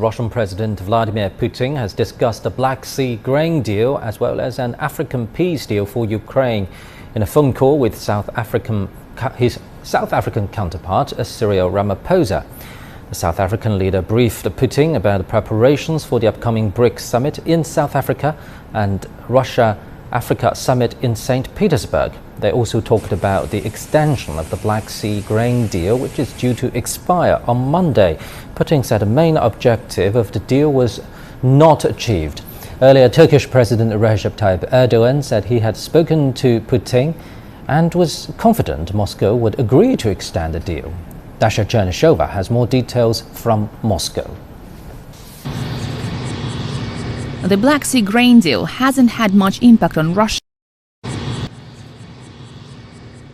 Russian President Vladimir Putin has discussed a Black Sea grain deal as well as an African peace deal for Ukraine in a phone call with his South African counterpart, Cyril Ramaphosa. The South African leader briefed Putin about the preparations for the upcoming BRICS summit in South Africa and Russia-Africa summit in St. Petersburg. They also talked about the extension of the Black Sea grain deal, which is due to expire on Monday. Putin said the main objective of the deal was not achieved. Earlier, Turkish President Recep Tayyip Erdogan said he had spoken to Putin and was confident Moscow would agree to extend the deal. Dasha Chernyshova has more details from Moscow. The Black Sea grain deal hasn't had much impact on Russia.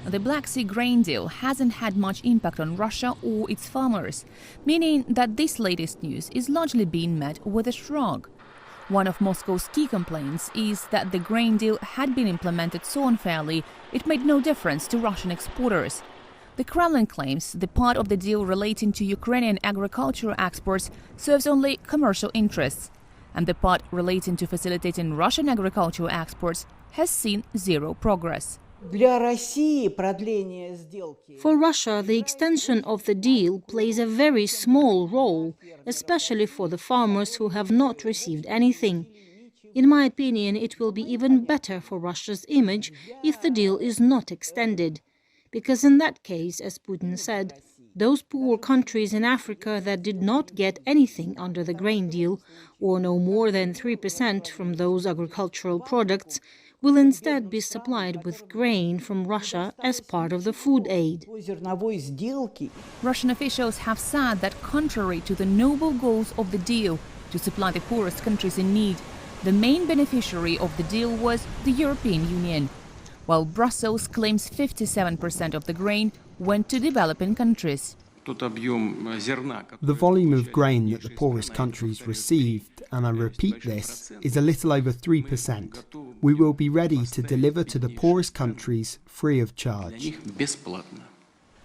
The Black Sea grain deal hasn't had much impact on Russia or its farmers, meaning that this latest news is largely being met with a shrug. One of Moscow's key complaints is that the grain deal had been implemented so unfairly it made no difference to Russian exporters. The Kremlin claims the part of the deal relating to Ukrainian agricultural exports serves only commercial interests, and the part relating to facilitating Russian agricultural exports has seen zero progress. For Russia, the extension of the deal plays a very small role, especially for the farmers who have not received anything. In my opinion, it will be even better for Russia's image if the deal is not extended. Because in that case, as Putin said, those poor countries in Africa that did not get anything under the grain deal, or no more than 3% from those agricultural products, will instead be supplied with grain from Russia as part of the food aid. Russian officials have said that contrary to the noble goals of the deal to supply the poorest countries in need, the main beneficiary of the deal was the European Union, while Brussels claims 57% of the grain went to developing countries. The volume of grain that the poorest countries received, and I repeat this, is a little over 3%. We will be ready to deliver to the poorest countries free of charge.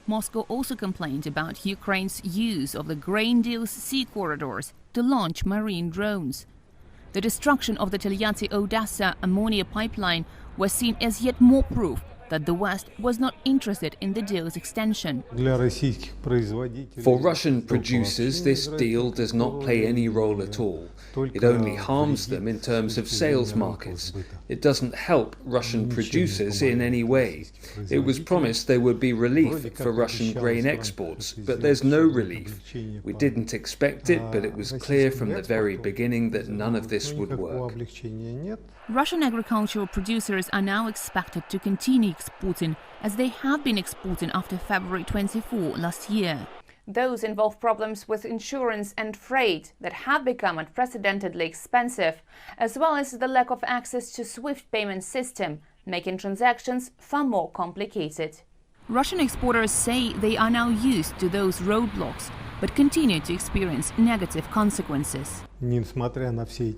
Moscow also complained about Ukraine's use of the grain deal's sea corridors to launch marine drones. The destruction of the Tbilisi-Odessa ammonia pipeline was seen as yet more proof that the West was not interested in the deal's extension. For Russian producers, this deal does not play any role at all. It only harms them in terms of sales markets. It doesn't help Russian producers in any way. It was promised there would be relief for Russian grain exports, but there's no relief. We didn't expect it, but it was clear from the very beginning that none of this would work. Russian agricultural producers are now expected to continue exporting as they have been exporting after February 24 last year. Those involve problems with insurance and freight that have become unprecedentedly expensive, as well as the lack of access to SWIFT payment system, making transactions far more complicated. Russian exporters say they are now used to those roadblocks, but continue to experience negative consequences.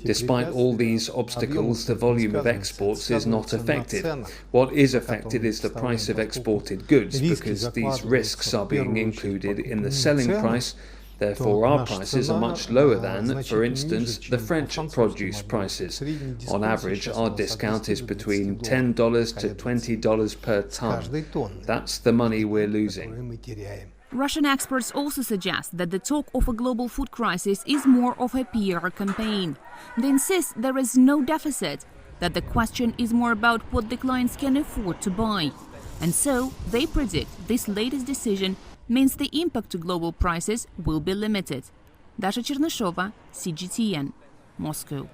Despite all these obstacles, the volume of exports is not affected. What is affected is the price of exported goods, because these risks are being included in the selling price. Therefore, our prices are much lower than, for instance, the French produce prices. On average, our discount is between $10 to $20 per ton. That's the money we're losing. Russian experts also suggest that the talk of a global food crisis is more of a PR campaign. They insist there is no deficit, that the question is more about what the clients can afford to buy. And so, they predict this latest decision means the impact to global prices will be limited. Dasha Chernyshova, CGTN, Moscow.